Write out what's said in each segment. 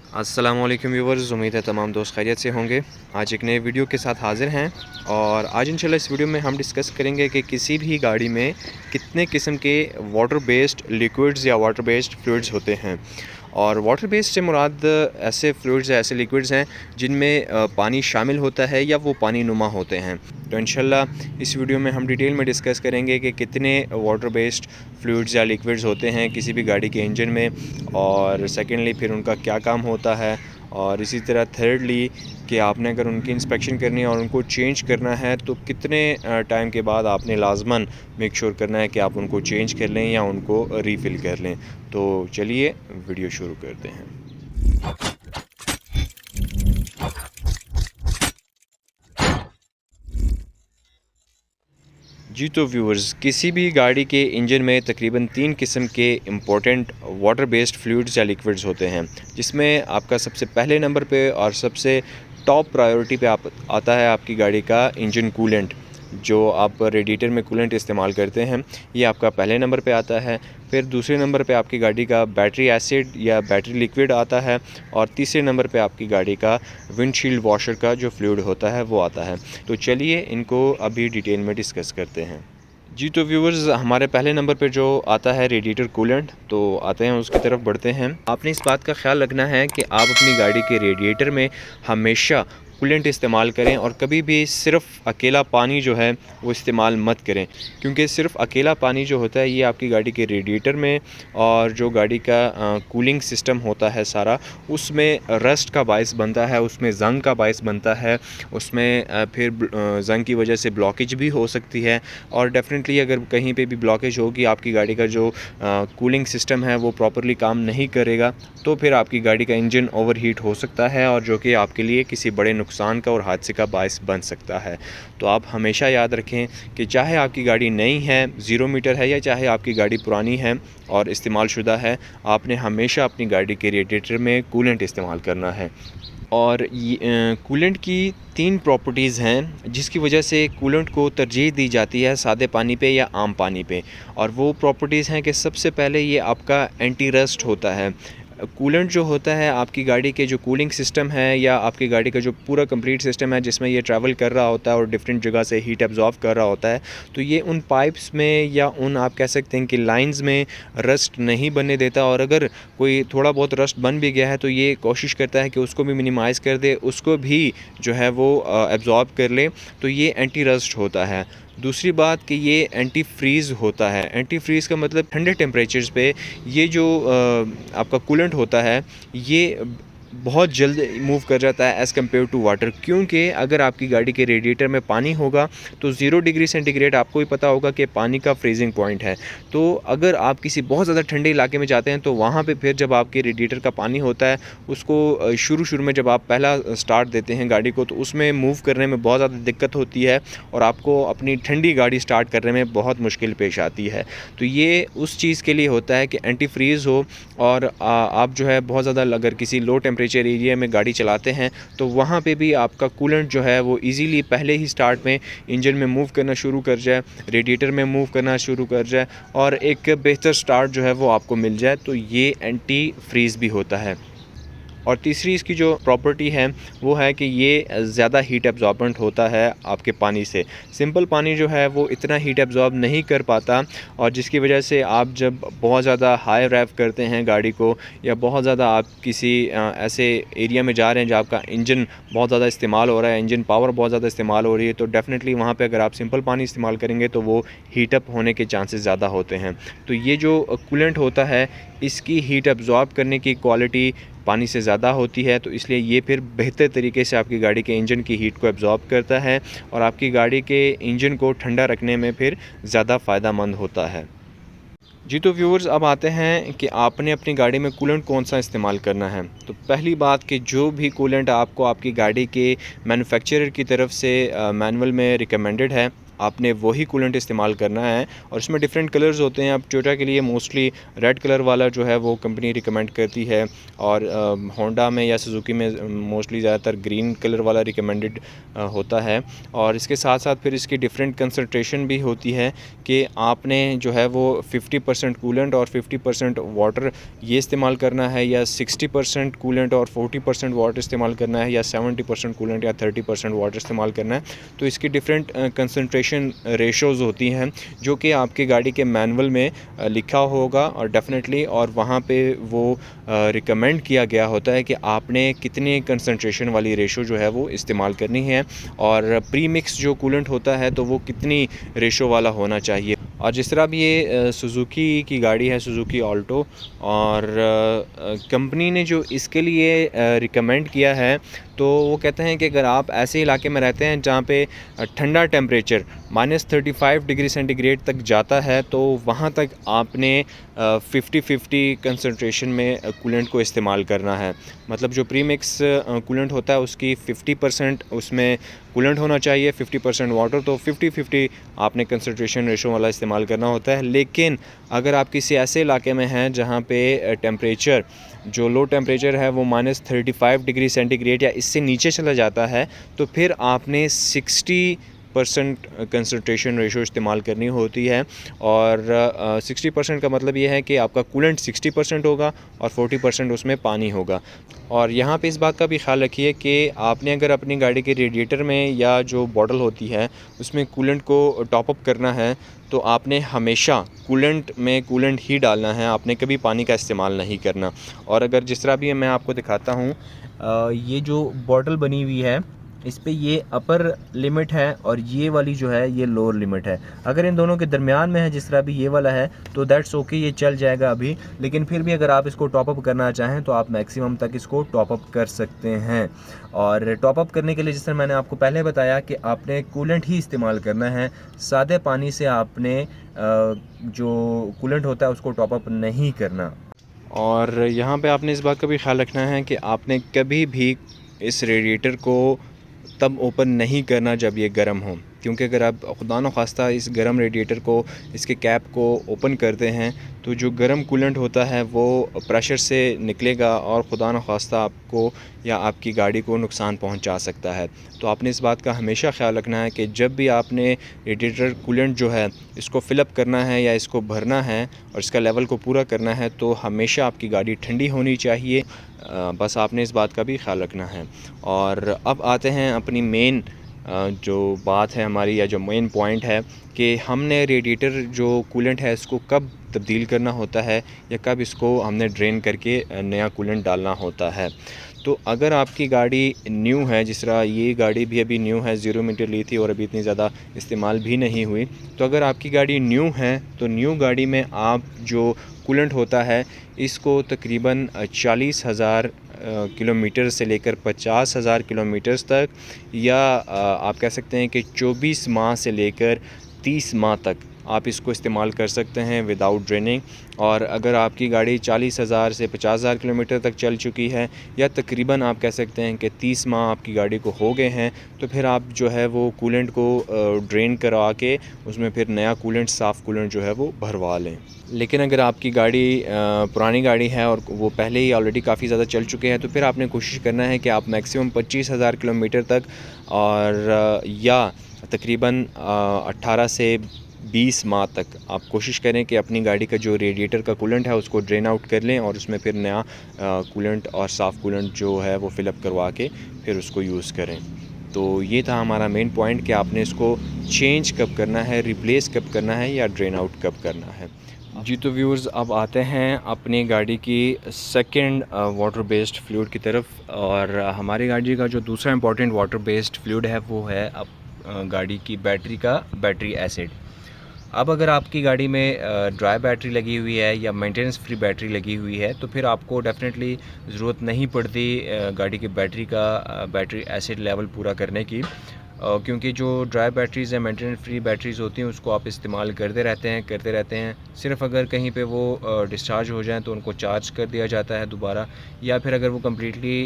अस्सलामुअलैकुम व्यूवर्स, उम्मीद है तमाम दोस्त खैरियत से होंगे। आज एक नए वीडियो के साथ हाज़िर हैं और आज इंशाल्लाह इस वीडियो में हम डिस्कस करेंगे कि किसी भी गाड़ी में कितने किस्म के वाटर बेस्ड लिक्विड्स या वाटर बेस्ड फ्लूइड्स होते हैं। और वाटर बेस्ड से मुराद ऐसे फ्लूइड्स या ऐसे लिक्विड्स हैं जिनमें पानी शामिल होता है या वो पानी नुमा होते हैं। तो इंशाल्लाह इस वीडियो में हम डिटेल में डिस्कस करेंगे कि कितने वाटर बेस्ड फ्लूइड्स या लिक्विड्स होते हैं किसी भी गाड़ी के इंजन में, और सेकेंडली फिर उनका क्या काम होता है, और इसी तरह थर्डली कि आपने अगर उनकी इंस्पेक्शन करनी है और उनको चेंज करना है तो कितने टाइम के बाद आपने लाजमन मेक श्योर करना है कि आप उनको चेंज कर लें या उनको रीफ़िल कर लें। तो चलिए वीडियो शुरू करते हैं। जी तो व्यूअर्स, किसी भी गाड़ी के इंजन में तकरीबन 3 किस्म के इम्पोर्टेंट वाटर बेस्ड फ्लूइड्स या लिक्विड्स होते हैं, जिसमें आपका सबसे पहले नंबर पे और सबसे टॉप प्रायोरिटी पे आता है आपकी गाड़ी का इंजन कूलेंट। जो आप रेडिएटर में कूलेंट इस्तेमाल करते हैं, ये आपका पहले नंबर पे आता है। फिर दूसरे नंबर पे आपकी गाड़ी का बैटरी एसिड या बैटरी लिक्विड आता है, और तीसरे नंबर पे आपकी गाड़ी का विंडशील्ड वॉशर का जो फ्लूइड होता है वो आता है। तो चलिए इनको अभी डिटेल में डिस्कस करते हैं। जी तो व्यूवर्स, हमारे पहले नंबर पे जो आता है रेडिएटर कूलेंट, तो आते हैं उसकी तरफ बढ़ते हैं। आपने इस बात का ख्याल रखना है कि आप अपनी गाड़ी के रेडिएटर में हमेशा कूलेंट इस्तेमाल करें और कभी भी सिर्फ़ अकेला पानी जो है वो इस्तेमाल मत करें, क्योंकि सिर्फ़ अकेला पानी जो होता है ये आपकी गाड़ी के रेडिएटर में और जो गाड़ी का कूलिंग सिस्टम होता है सारा, उसमें रस्ट का बायस बनता है, उसमें ज़ंग का बायस बनता है, उसमें फिर ज़ंग की वजह से ब्लॉकेज भी हो सकती है। और डेफ़िनेटली अगर कहीं पे भी ब्लॉकेज होगी, आपकी गाड़ी का जो कूलिंग सिस्टम है वो प्रॉपर्ली काम नहीं करेगा, तो फिर आपकी गाड़ी का इंजन ओवरहीट हो सकता है, और जो कि आपके लिए किसी बड़े नुकसान का और हादसे का बायस बन सकता है। तो आप हमेशा याद रखें कि चाहे आपकी गाड़ी नई है, 0 मीटर है, या चाहे आपकी गाड़ी पुरानी है और इस्तेमाल शुदा है, आपने हमेशा अपनी गाड़ी के रेडिएटर में कूलेंट इस्तेमाल करना है। और ये कूलेंट की 3 प्रॉपर्टीज़ हैं जिसकी वजह से कूलेंट को तरजीह दी जाती है सादे पानी पे या आम पानी पे। और वो प्रॉपर्टीज़ हैं कि सबसे पहले ये आपका एंटी रस्ट होता है। कूलेंट जो होता है आपकी गाड़ी के जो कूलिंग सिस्टम है या आपकी गाड़ी का जो पूरा कंप्लीट सिस्टम है जिसमें ये ट्रैवल कर रहा होता है और डिफरेंट जगह से हीट एब्जॉर्ब कर रहा होता है, तो ये उन पाइप्स में या उन आप कह सकते हैं कि लाइंस में रस्ट नहीं बनने देता। और अगर कोई थोड़ा बहुत रस्ट बन भी गया है तो ये कोशिश करता है कि उसको भी मिनिमाइज़ कर दे, उसको भी जो है वो एब्जॉर्ब कर ले। तो ये एंटी रस्ट होता है। दूसरी बात कि ये एंटी फ्रीज़ होता है। एंटी फ्रीज़ का मतलब ठंडे टेम्परेचर्स पे ये जो आपका कूलेंट होता है ये बहुत जल्द मूव कर जाता है एज़ कम्पेयर टू वाटर, क्योंकि अगर आपकी गाड़ी के रेडिएटर में पानी होगा तो 0 डिग्री सेंटीग्रेड आपको ही पता होगा कि पानी का फ्रीजिंग पॉइंट है। तो अगर आप किसी बहुत ज़्यादा ठंडे इलाके में जाते हैं तो वहाँ पे फिर जब आपके रेडिएटर का पानी होता है, उसको शुरू में जब आप पहला स्टार्ट देते हैं गाड़ी को, तो उसमें मूव करने में बहुत ज़्यादा दिक्कत होती है और आपको अपनी ठंडी गाड़ी स्टार्ट करने में बहुत मुश्किल पेश आती है। तो ये उस चीज़ के लिए होता है कि एंटी फ्रीज़ हो, और आप जो है बहुत ज़्यादा अगर किसी लो टेम्परेचर एरिया में गाड़ी चलाते हैं तो वहाँ पे भी आपका कूलेंट जो है वो इजीली पहले ही स्टार्ट में इंजन में मूव करना शुरू कर जाए, रेडिएटर में मूव करना शुरू कर जाए, और एक बेहतर स्टार्ट जो है वो आपको मिल जाए। तो ये एंटी फ्रीज़ भी होता है। और तीसरी इसकी जो प्रॉपर्टी है वो है कि ये ज़्यादा हीट एब्जॉर्बेंट होता है आपके पानी से। सिंपल पानी जो है वो इतना हीट एब्जॉर्ब नहीं कर पाता, और जिसकी वजह से आप जब बहुत ज़्यादा हाई रैव करते हैं गाड़ी को, या बहुत ज़्यादा आप किसी ऐसे एरिया में जा रहे हैं जहाँ आपका इंजन बहुत ज़्यादा इस्तेमाल हो रहा है, इंजन पावर बहुत ज़्यादा इस्तेमाल हो रही है, तो डेफ़िनेटली वहाँ पर अगर आप सिंपल पानी इस्तेमाल करेंगे तो वो हीटअप होने के चांसेस ज़्यादा होते हैं। तो ये जो कूलेंट होता है इसकी हीट एब्जॉर्ब करने की क्वालिटी पानी से ज़्यादा होती है, तो इसलिए ये फिर बेहतर तरीके से आपकी गाड़ी के इंजन की हीट को एब्जॉर्ब करता है और आपकी गाड़ी के इंजन को ठंडा रखने में फिर ज़्यादा फ़ायदेमंद होता है। जी तो व्यूअर्स, अब आते हैं कि आपने अपनी गाड़ी में कूलेंट कौन सा इस्तेमाल करना है। तो पहली बात कि जो भी कूलेंट आपको आपकी गाड़ी के मैन्युफैक्चरर की तरफ से मैनुअल में रिकमेंडेड है आपने वही कूलेंट इस्तेमाल करना है। और इसमें डिफरेंट कलर्स होते हैं। अब टोयोटा के लिए मोस्टली रेड कलर वाला जो है वो कंपनी रिकमेंड करती है, और होंडा में या सुजुकी में मोस्टली ज़्यादातर ग्रीन कलर वाला रिकमेंडेड होता है। और इसके साथ साथ फिर इसकी डिफरेंट कंसंट्रेशन भी होती है कि आपने जो है वो 50% कूलेंट और 50% वाटर ये इस्तेमाल करना है, या 60% कूलेंट और 40% वाटर इस्तेमाल करना है, या 70% कूलेंट या 30% वाटर इस्तेमाल करना है। तो इसकी डिफरेंट कंसंट्रेशन रेशोज़ होती हैं जो कि आपकी गाड़ी के मैनुअल में लिखा होगा और डेफिनेटली, और वहाँ पे वो रिकमेंड किया गया होता है कि आपने कितनी कंसंट्रेशन वाली रेशो जो है वो इस्तेमाल करनी है, और प्री मिक्स जो कूलेंट होता है तो वो कितनी रेशो वाला होना चाहिए। और जिस तरह भी ये सुजुकी की गाड़ी है, सुजुकी ऑल्टो, और कंपनी ने जो इसके लिए रिकमेंड किया है, तो वो कहते हैं कि अगर आप ऐसे इलाके में रहते हैं जहाँ पे ठंडा टेम्परेचर -35 डिग्री सेंटीग्रेड तक जाता है, तो वहाँ तक आपने 50-50 कंसंट्रेशन में कूलेंट को इस्तेमाल करना है। मतलब जो प्री मिक्स कूलेंट होता है उसकी 50% उसमें कूलेंट होना चाहिए, 50% वाटर, तो 50-50 आपने कंसंट्रेशन रेशो वाला इस्तेमाल करना होता है। लेकिन अगर आप किसी ऐसे इलाके में हैं जहाँ पे टेम्परेचर जो लो टेम्परेचर है वो -35 डिग्री सेंटीग्रेड या इससे नीचे चला जाता है, तो फिर आपने 60% कंसंट्रेशन रेशो इस्तेमाल करनी होती है। और 60% का मतलब ये है कि आपका कूलेंट 60% होगा और 40% उसमें पानी होगा। और यहाँ पे इस बात का भी ख्याल रखिए कि आपने अगर अपनी गाड़ी के रेडिएटर में या जो बॉटल होती है उसमें कूलेंट को टॉप अप करना है, तो आपने हमेशा कूलेंट में कूलेंट ही डालना है, आपने कभी पानी का इस्तेमाल नहीं करना। और अगर जिस तरह भी मैं आपको दिखाता हूँ, ये जो बॉटल बनी हुई है इस पे ये अपर लिमिट है और ये वाली जो है ये लोअर लिमिट है। अगर इन दोनों के दरमियान में है जिस तरह भी ये वाला है तो दैट्स ओके, ये चल जाएगा अभी। लेकिन फिर भी अगर आप इसको टॉप अप करना चाहें तो आप मैक्सिमम तक इसको टॉप अप कर सकते हैं। और टॉप अप करने के लिए जिस तरह मैंने आपको पहले बताया कि आपने कूलेंट ही इस्तेमाल करना है, सादे पानी से आपने जो कूलेंट होता है उसको टॉप अप नहीं करना। और यहाँ पे आपने इस बात का भी ख्याल रखना है कि आपने कभी भी इस रेडिएटर को तब ओपन नहीं करना जब ये गर्म हो, क्योंकि अगर आप खुदा न खास्ता इस गर्म रेडिएटर को, इसके कैप को ओपन करते हैं तो जो गर्म कूलेंट होता है वो प्रेशर से निकलेगा और खुदा न खास्ता आपको या आपकी गाड़ी को नुकसान पहुंचा सकता है। तो आपने इस बात का हमेशा ख्याल रखना है कि जब भी आपने रेडिएटर कूलेंट जो है इसको फ़िलअप करना है या इसको भरना है और इसका लेवल को पूरा करना है, तो हमेशा आपकी गाड़ी ठंडी होनी चाहिए। बस आपने इस बात का भी ख्याल रखना है। और अब आते हैं अपनी मेन जो बात है हमारी, या जो मेन पॉइंट है कि हमने रेडिएटर जो कूलेंट है इसको कब तब्दील करना होता है या कब इसको हमने ड्रेन करके नया कूलेंट डालना होता है। तो अगर आपकी गाड़ी न्यू है, जिस तरह ये गाड़ी भी अभी न्यू है, 0 मीटर ली थी और अभी इतनी ज़्यादा इस्तेमाल भी नहीं हुई, तो अगर आपकी गाड़ी न्यू है तो न्यू गाड़ी में आप जो कूलेंट होता है इसको तकरीबन 40,000 किलोमीटर से लेकर 50,000 किलोमीटर्स तक, या आप कह सकते हैं कि 24 माह से लेकर 30 माह तक आप इसको इस्तेमाल कर सकते हैं विदाउट ड्रेनिंग। और अगर आपकी गाड़ी 40,000 से 50,000 किलोमीटर तक चल चुकी है, या तकरीबन आप कह सकते हैं कि 30 माह आपकी गाड़ी को हो गए हैं, तो फिर आप जो है वो कूलेंट को ड्रेन करवा के उसमें फिर नया कूलेंट, साफ़ कूलेंट जो है वो भरवा लें। लेकिन अगर आपकी गाड़ी पुरानी गाड़ी है और वो पहले ही ऑलरेडी काफ़ी ज़्यादा चल चुके हैं, तो फिर आपने कोशिश करना है कि आप मैक्सिमम 25,000 किलोमीटर तक, और या तकरीबन 18 से 20 माह तक आप कोशिश करें कि अपनी गाड़ी का जो रेडिएटर का कूलेंट है उसको ड्रेन आउट कर लें और उसमें फिर नया कूलेंट और साफ़ कूलेंट जो है वो फ़िलअप करवा के फिर उसको यूज़ करें। तो ये था हमारा मेन पॉइंट कि आपने इसको चेंज कब करना है, रिप्लेस कब करना है, या ड्रेन आउट कब करना है। जी तो व्यूअर्स, अब आते हैं अपनी गाड़ी की सेकंड वाटर बेस्ड फ्लूइड की तरफ। और हमारी गाड़ी का जो दूसरा इंपॉर्टेंट वाटर बेस्ड फ्लूइड है वो है अब गाड़ी की बैटरी का बैटरी एसिड। अब अगर आपकी गाड़ी में ड्राई बैटरी लगी हुई है या मेंटेनेंस फ्री बैटरी लगी हुई है, तो फिर आपको डेफिनेटली ज़रूरत नहीं पड़ती गाड़ी की बैटरी का बैटरी एसिड लेवल पूरा करने की। क्योंकि जो ड्राई बैटरीज़ हैं, मेंटेनेंस फ्री बैटरीज़ होती हैं, उसको आप इस्तेमाल करते रहते हैं। सिर्फ अगर कहीं पे वो डिस्चार्ज हो जाएँ तो उनको चार्ज कर दिया जाता है दोबारा, या फिर अगर वो कम्प्लीटली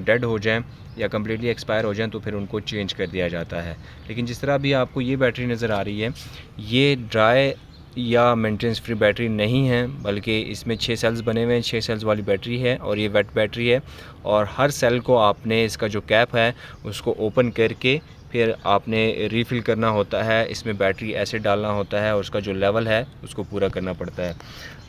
डेड हो जाएँ या कम्प्लीटली एक्सपायर हो जाएँ तो फिर उनको चेंज कर दिया जाता है। लेकिन जिस तरह अभी आपको ये बैटरी नज़र आ रही है, ये ड्राई या मेंटेनेंस फ्री बैटरी नहीं है, बल्कि इसमें 6 सेल्स बने हुए हैं, 6 सेल्स वाली बैटरी है और ये वेट बैटरी है। और हर सेल को आपने इसका जो कैप है उसको ओपन करके फिर आपने रीफ़िल करना होता है, इसमें बैटरी एसिड डालना होता है और उसका जो लेवल है उसको पूरा करना पड़ता है।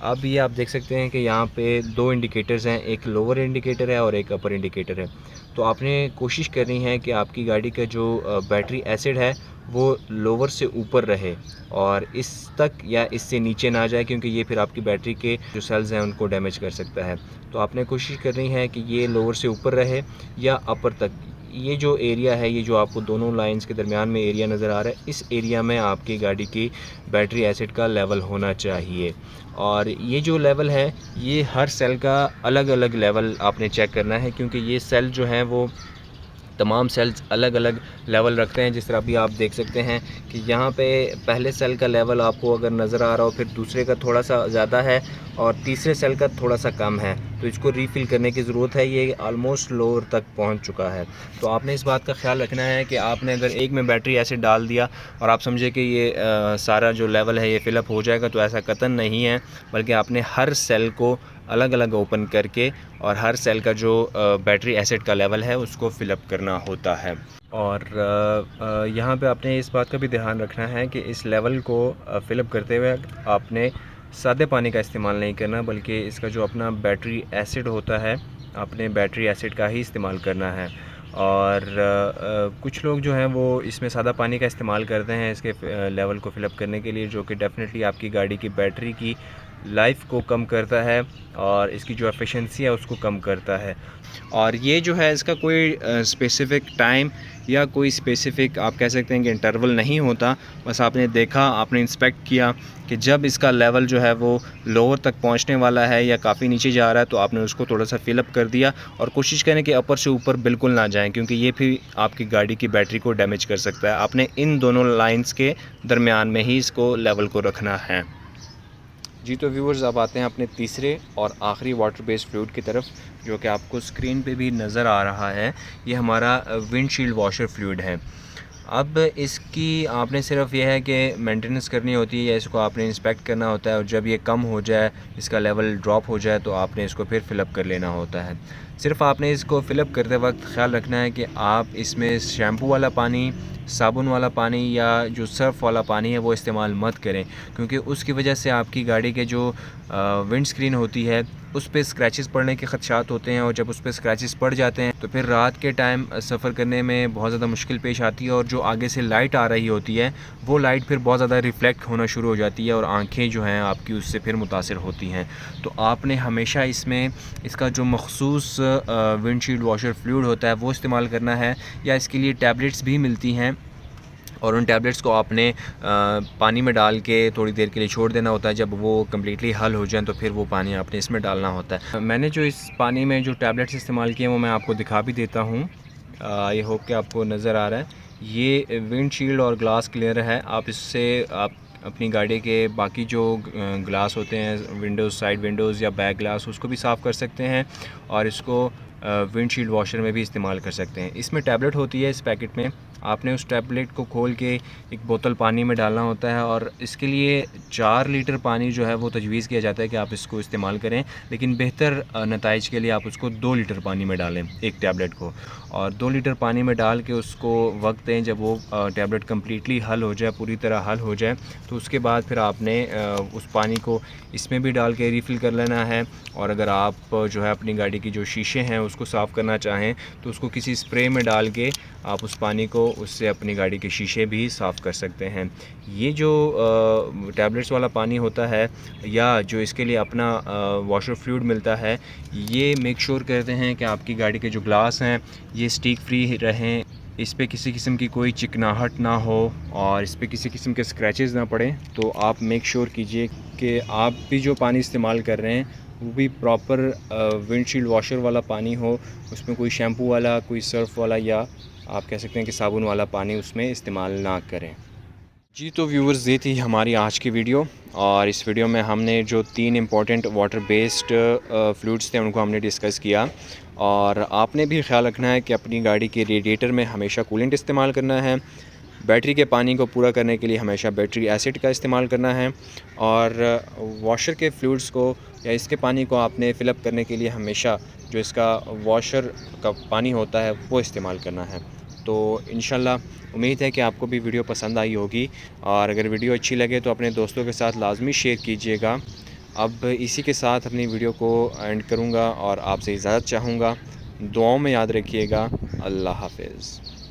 अब ये आप देख सकते हैं कि यहाँ पे 2 इंडिकेटर्स हैं, एक लोअर इंडिकेटर है और एक अपर इंडिकेटर है। तो आपने कोशिश करनी है कि आपकी गाड़ी का जो बैटरी एसिड है वो लोअर से ऊपर रहे और इस तक या इससे नीचे ना जाए, क्योंकि ये फिर आपकी बैटरी के जो सेल्स हैं उनको डैमेज कर सकता है। तो आपने कोशिश करनी है कि ये लोअर से ऊपर रहे या अपर तक। ये जो एरिया है, ये जो आपको दोनों लाइंस के दरमियान में एरिया नज़र आ रहा है, इस एरिया में आपकी गाड़ी की बैटरी एसिड का लेवल होना चाहिए। और ये जो लेवल है, ये हर सेल का अलग अलग लेवल आपने चेक करना है, क्योंकि ये सेल जो हैं वो तमाम सेल्स अलग अलग लेवल रखते हैं। जिस तरह अभी आप देख सकते हैं कि यहाँ पे पहले सेल का लेवल आपको अगर नज़र आ रहा हो, फिर दूसरे का थोड़ा सा ज़्यादा है और तीसरे सेल का थोड़ा सा कम है, तो इसको रीफ़िल करने की ज़रूरत है। ये आलमोस्ट लोअर तक पहुँच चुका है। तो आपने इस बात का ख्याल रखना है कि आपने अगर एक में बैटरी एसिड डाल दिया और आप समझे कि ये सारा जो लेवल है ये फ़िलअप हो जाएगा, तो ऐसा कतई नहीं है, बल्कि आपने हर सेल को अलग अलग ओपन करके और हर सेल का जो बैटरी एसिड का लेवल है उसको फ़िलअप करना होता है। और यहाँ पे आपने इस बात का भी ध्यान रखना है कि इस लेवल को फ़िलअप करते हुए आपने सादे पानी का इस्तेमाल नहीं करना, बल्कि इसका जो अपना बैटरी एसिड होता है, आपने बैटरी एसिड का ही इस्तेमाल करना है। और कुछ लोग जो हैं वो इसमें सादा पानी का इस्तेमाल करते हैं इसके लेवल को फ़िलअप करने के लिए, जो कि डेफ़िनेटली आपकी गाड़ी की बैटरी की लाइफ को कम करता है और इसकी जो एफिशिएंसी है उसको कम करता है। और ये जो है इसका कोई स्पेसिफ़िक टाइम या कोई स्पेसिफ़िक आप कह सकते हैं कि इंटरवल नहीं होता। बस आपने देखा, आपने इंस्पेक्ट किया कि जब इसका लेवल जो है वो लोअर तक पहुंचने वाला है या काफ़ी नीचे जा रहा है, तो आपने उसको थोड़ा सा फ़िलअप कर दिया और कोशिश करें कि अपर से ऊपर बिल्कुल ना जाएं, क्योंकि ये भी आपकी गाड़ी की बैटरी को डैमेज कर सकता है। आपने इन दोनों लाइन्स के दरमियान में ही इसको लेवल को रखना है। जी, तो व्यूअर्स अब आते हैं अपने तीसरे और आखिरी वाटर बेस्ड फ्लूइड की तरफ, जो कि आपको स्क्रीन पे भी नज़र आ रहा है। ये हमारा विंडशील्ड वॉशर फ्लूइड है। अब इसकी आपने सिर्फ ये है कि मेंटेनेंस करनी होती है या इसको आपने इंस्पेक्ट करना होता है, और जब ये कम हो जाए, इसका लेवल ड्रॉप हो जाए, तो आपने इसको फिर फ़िलअप कर लेना होता है। सिर्फ आपने इसको फ़िलअप करते वक्त ख्याल रखना है कि आप इसमें शैम्पू वाला पानी, साबुन वाला पानी या जो सर्फ़ वाला पानी है वो इस्तेमाल मत करें, क्योंकि उसकी वजह से आपकी गाड़ी के जो विंड स्क्रीन होती है उस पर स्क्रैचेस पड़ने के ख़दशात होते हैं, और जब उस पर स्क्रैचेस पड़ जाते हैं तो फिर रात के टाइम सफ़र करने में बहुत ज़्यादा मुश्किल पेश आती है, और जो आगे से लाइट आ रही होती है वो लाइट फिर बहुत ज़्यादा रिफ़्लेक्ट होना शुरू हो जाती है और आँखें जो हैं आपकी उससे फिर मुतासिर होती हैं। तो आपने हमेशा इसमें इसका जो मख़सूस विंडशील्ड वॉशर फ्लूइड होता है वो इस्तेमाल करना है, या इसके लिए टैबलेट्स भी मिलती हैं और उन टैबलेट्स को आपने पानी में डाल के थोड़ी देर के लिए छोड़ देना होता है। जब वो कम्प्लीटली हल हो जाए तो फिर वो पानी आपने इसमें डालना होता है। मैंने जो इस पानी में जो टैबलेट्स इस्तेमाल किए वो मैं आपको दिखा भी देता हूँ। आई होप कि आपको नज़र आ रहा है। ये विंडशील्ड और ग्लास क्लियर है। आप इससे आप अपनी गाड़ी के बाकी जो ग्लास होते हैं, विंडोज़, साइड विंडोज़ या बैक ग्लास, उसको भी साफ़ कर सकते हैं और इसको विंडशील्ड वॉशर में भी इस्तेमाल कर सकते हैं। इसमें टैबलेट होती है इस पैकेट में। आपने उस टैबलेट को खोल के एक बोतल पानी में डालना होता है, और इसके लिए 4 लीटर पानी जो है वो तजवीज़ किया जाता है कि आप इसको इस्तेमाल करें, लेकिन बेहतर नताइज के लिए आप उसको 2 लीटर पानी में डालें एक टैबलेट को, और 2 लीटर पानी में डाल के उसको वक्त दें। जब वो टैबलेट कम्प्लीटली हल हो जाए, पूरी तरह हल हो जाए, तो उसके बाद फिर आपने उस पानी को इसमें भी डाल के रीफ़िल कर लेना है। और अगर आप जो है अपनी गाड़ी की जो शीशे हैं उसको साफ़ करना चाहें तो उसको किसी स्प्रे में डाल के आप उस पानी को, उससे अपनी गाड़ी के शीशे भी साफ़ कर सकते हैं। ये जो टैबलेट्स वाला पानी होता है या जो इसके लिए अपना वॉशर फ्लूइड मिलता है, ये मेक श्योर करते हैं कि आपकी गाड़ी के जो ग्लास हैं ये स्टिक फ्री रहें, इस पे किसी किस्म की कोई चिकनाहट ना हो और इस पे किसी किस्म के स्क्रैचेस ना पड़ें। तो आप मेक श्योर कीजिए कि आप भी जो पानी इस्तेमाल कर रहे हैं वो भी प्रॉपर विंडशील्ड वॉशर वाला पानी हो, उसमें कोई शैम्पू वाला, कोई सर्फ़ वाला या आप कह सकते हैं कि साबुन वाला पानी उसमें इस्तेमाल ना करें। जी, तो व्यूअर्स ये थी हमारी आज की वीडियो, और इस वीडियो में हमने जो 3 इम्पॉर्टेंट वाटर बेस्ड फ्लूइड्स थे उनको हमने डिस्कस किया। और आपने भी ख्याल रखना है कि अपनी गाड़ी के रेडिएटर में हमेशा कूलेंट इस्तेमाल करना है। बैटरी के पानी को पूरा करने के लिए हमेशा बैटरी एसिड का इस्तेमाल करना है, और वॉशर के फ्लूइड्स को या इसके पानी को आपने फ़िलअप करने के लिए हमेशा जो इसका वॉशर का पानी होता है वो इस्तेमाल करना है। तो इंशाल्लाह उम्मीद है कि आपको भी वीडियो पसंद आई होगी, और अगर वीडियो अच्छी लगे तो अपने दोस्तों के साथ लाजमी शेयर कीजिएगा। अब इसी के साथ अपनी वीडियो को एंड करूँगा और आपसे इजाज़त चाहूँगा। दुआओं में याद रखिएगा। अल्लाह हाफ़िज़।